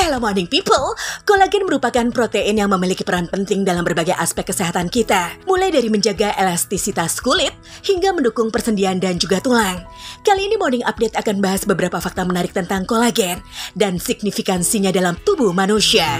Hello morning people, kolagen merupakan protein yang memiliki peran penting dalam berbagai aspek kesehatan kita. Mulai dari menjaga elastisitas kulit, hingga mendukung persendian dan juga tulang. Kali ini Morning Update akan bahas beberapa fakta menarik tentang kolagen dan signifikansinya dalam tubuh manusia.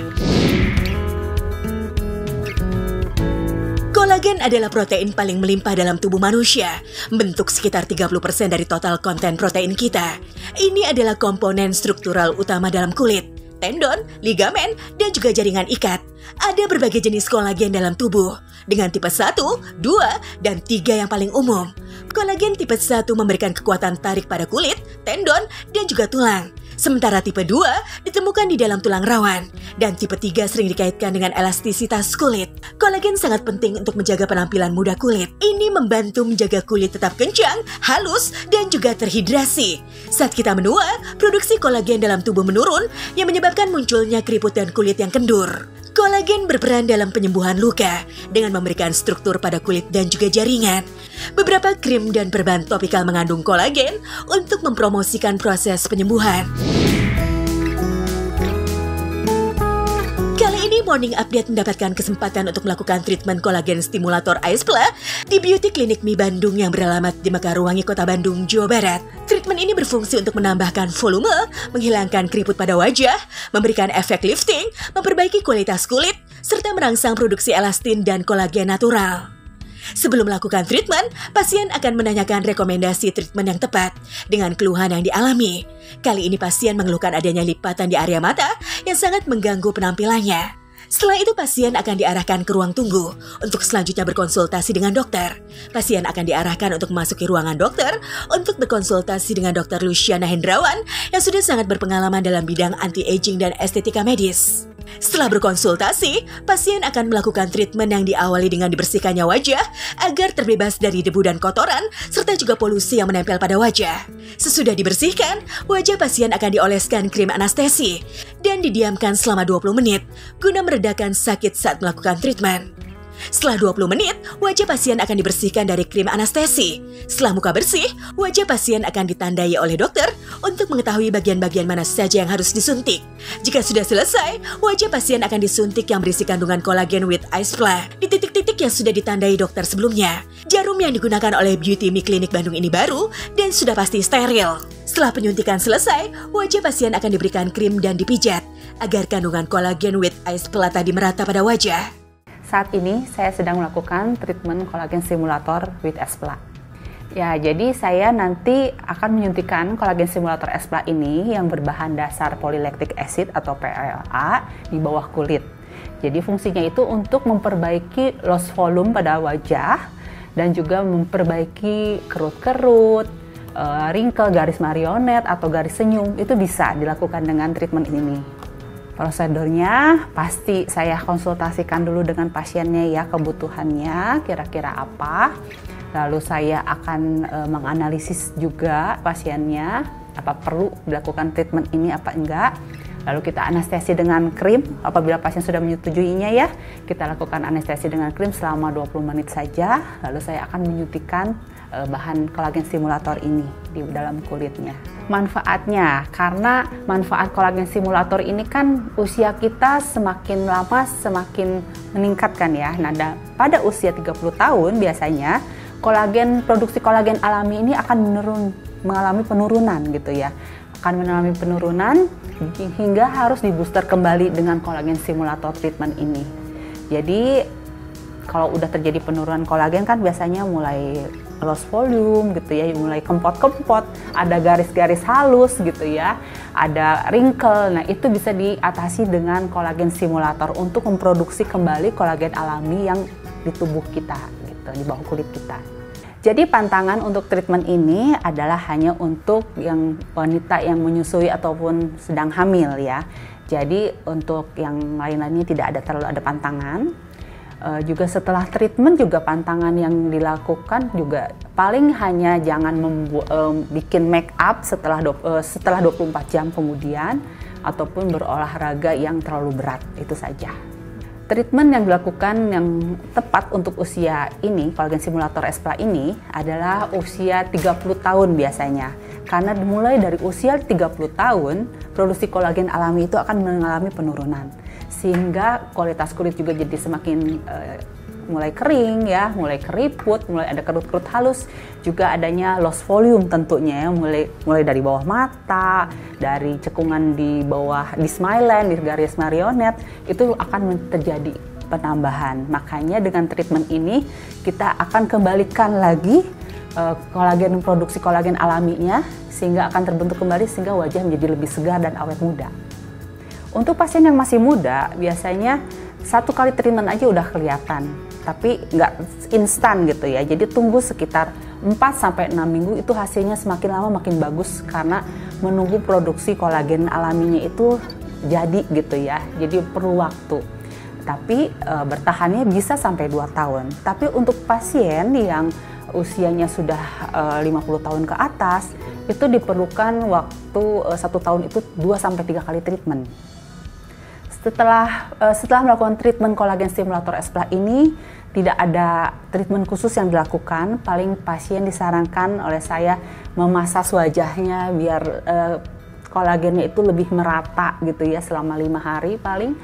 Kolagen adalah protein paling melimpah dalam tubuh manusia, membentuk sekitar 30% dari total konten protein kita. Ini adalah komponen struktural utama dalam kulit, tendon, ligamen, dan juga jaringan ikat. Ada berbagai jenis kolagen dalam tubuh, dengan tipe 1, 2, dan 3 yang paling umum. Kolagen tipe 1 memberikan kekuatan tarik pada kulit, tendon, dan juga tulang. Sementara tipe 2 ditemukan di dalam tulang rawan, dan tipe 3 sering dikaitkan dengan elastisitas kulit. Kolagen sangat penting untuk menjaga penampilan muda kulit. Ini membantu menjaga kulit tetap kencang, halus, dan juga terhidrasi. Saat kita menua, produksi kolagen dalam tubuh menurun yang menyebabkan munculnya keriput dan kulit yang kendur. Kolagen berperan dalam penyembuhan luka dengan memberikan struktur pada kulit dan juga jaringan. Beberapa krim dan perban topikal mengandung kolagen untuk mempromosikan proses penyembuhan. Kali ini Morning Update mendapatkan kesempatan untuk melakukan treatment kolagen stimulator Aispla di Beauty Clinic Mi Bandung yang beralamat di Mekarwangi, Kota Bandung, Jawa Barat. Treatment ini berfungsi untuk menambahkan volume, menghilangkan keriput pada wajah, memberikan efek lifting, memperbaiki kualitas kulit, serta merangsang produksi elastin dan kolagen natural. Sebelum melakukan treatment, pasien akan menanyakan rekomendasi treatment yang tepat dengan keluhan yang dialami. Kali ini pasien mengeluhkan adanya lipatan di area mata yang sangat mengganggu penampilannya. Setelah itu pasien akan diarahkan ke ruang tunggu untuk selanjutnya berkonsultasi dengan dokter. Pasien akan diarahkan untuk memasuki ruangan dokter untuk berkonsultasi dengan Dr. Luciana Hendrawan yang sudah sangat berpengalaman dalam bidang anti-aging dan estetika medis. Setelah berkonsultasi, pasien akan melakukan treatment yang diawali dengan dibersihkannya wajah agar terbebas dari debu dan kotoran serta juga polusi yang menempel pada wajah. Sesudah dibersihkan, wajah pasien akan dioleskan krim anestesi dan didiamkan selama 20 menit guna meredakan sakit saat melakukan treatment. Setelah 20 menit, wajah pasien akan dibersihkan dari krim anestesi. Setelah muka bersih, wajah pasien akan ditandai oleh dokter untuk mengetahui bagian-bagian mana saja yang harus disuntik. Jika sudah selesai, wajah pasien akan disuntik yang berisi kandungan kolagen with Aispla di titik-titik yang sudah ditandai dokter sebelumnya. Jarum yang digunakan oleh Beauty Mi Clinic Bandung ini baru dan sudah pasti steril. Setelah penyuntikan selesai, wajah pasien akan diberikan krim dan dipijat agar kandungan kolagen with Aispla tadi merata pada wajah. Saat ini saya sedang melakukan treatment kolagen stimulator with Aispla. Ya, jadi saya nanti akan menyuntikkan kolagen stimulator Aispla ini yang berbahan dasar polylactic acid atau PLA di bawah kulit. Jadi fungsinya itu untuk memperbaiki loss volume pada wajah dan juga memperbaiki kerut-kerut, wrinkle, garis marionet atau garis senyum. Itu bisa dilakukan dengan treatment ini. Prosedurnya pasti saya konsultasikan dulu dengan pasiennya ya, kebutuhannya kira-kira apa. Lalu saya akan menganalisis juga pasiennya apa perlu dilakukan treatment ini apa enggak. Lalu kita anestesi dengan krim apabila pasien sudah menyetujuinya ya. Kita lakukan anestesi dengan krim selama 20 menit saja. Lalu saya akan menyuntikkan bahan kolagen stimulator ini di dalam kulitnya. Manfaatnya, karena manfaat kolagen stimulator ini kan usia kita semakin lama semakin meningkat kan ya. Nah, pada usia 30 tahun biasanya produksi kolagen alami ini akan mengalami penurunan gitu ya. Akan mengalami penurunan hingga harus dibooster kembali dengan kolagen stimulator treatment ini. Jadi kalau udah terjadi penurunan kolagen kan biasanya mulai loss volume gitu ya, mulai kempot-kempot, ada garis-garis halus gitu ya, ada wrinkle. Nah, itu bisa diatasi dengan kolagen stimulator untuk memproduksi kembali kolagen alami yang di tubuh kita gitu, di bawah kulit kita. Jadi pantangan untuk treatment ini adalah hanya untuk yang wanita yang menyusui ataupun sedang hamil ya. Jadi untuk yang lain-lainnya tidak terlalu ada pantangan. Juga setelah treatment juga pantangan yang dilakukan juga paling hanya jangan bikin make up setelah 24 jam kemudian ataupun berolahraga yang terlalu berat, itu saja. Treatment yang dilakukan yang tepat untuk usia ini, kolagen simulator Espla ini adalah usia 30 tahun biasanya. Karena dimulai dari usia 30 tahun, produksi kolagen alami itu akan mengalami penurunan. Sehingga kualitas kulit juga jadi semakin mulai kering ya, mulai keriput, mulai ada kerut-kerut halus, juga adanya loss volume tentunya ya, mulai dari bawah mata, dari cekungan di bawah di smileline, di garis marionette, itu akan terjadi penambahan. Makanya dengan treatment ini kita akan kembalikan lagi kolagen, produksi kolagen alaminya, sehingga akan terbentuk kembali sehingga wajah menjadi lebih segar dan awet muda. Untuk pasien yang masih muda, biasanya 1 kali treatment aja udah kelihatan, tapi nggak instan gitu ya. Jadi tunggu sekitar 4-6 minggu, itu hasilnya semakin lama makin bagus karena menunggu produksi kolagen alaminya itu jadi gitu ya. Jadi perlu waktu. Tapi bertahannya bisa sampai 2 tahun. Tapi untuk pasien yang usianya sudah 50 tahun ke atas, itu diperlukan waktu 1 tahun itu 2-3 kali treatment. Setelah melakukan treatment kolagen stimulator Espla ini, tidak ada treatment khusus yang dilakukan. Paling pasien disarankan oleh saya memasas wajahnya biar kolagennya itu lebih merata gitu ya selama 5 hari paling.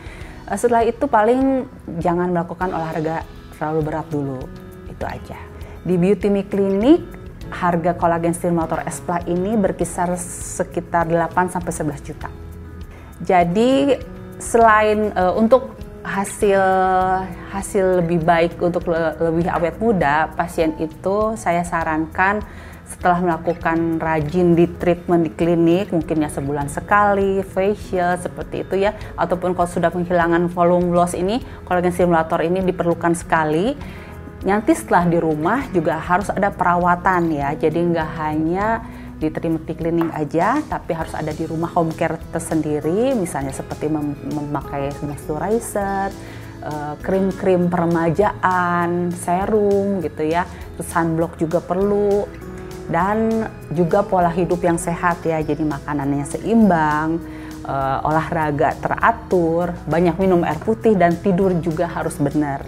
Setelah itu paling jangan melakukan olahraga terlalu berat dulu, itu aja. Di Beauty Me Clinic, harga kolagen stimulator Espla ini berkisar sekitar 8-11 juta. Jadi selain untuk hasil lebih baik untuk lebih awet muda, pasien itu saya sarankan setelah melakukan rajin di treatment di klinik, mungkin ya sebulan sekali, facial seperti itu ya, ataupun kalau sudah penghilangan volume loss ini, kolagen stimulator ini diperlukan sekali. Nanti setelah di rumah juga harus ada perawatan ya, jadi nggak hanya di treatment di klinik aja, tapi harus ada di rumah home care tersendiri, misalnya seperti memakai moisturizer, krim-krim peremajaan, serum gitu ya, terus sunblock juga perlu, dan juga pola hidup yang sehat ya, jadi makanannya seimbang, olahraga teratur, banyak minum air putih, dan tidur juga harus benar.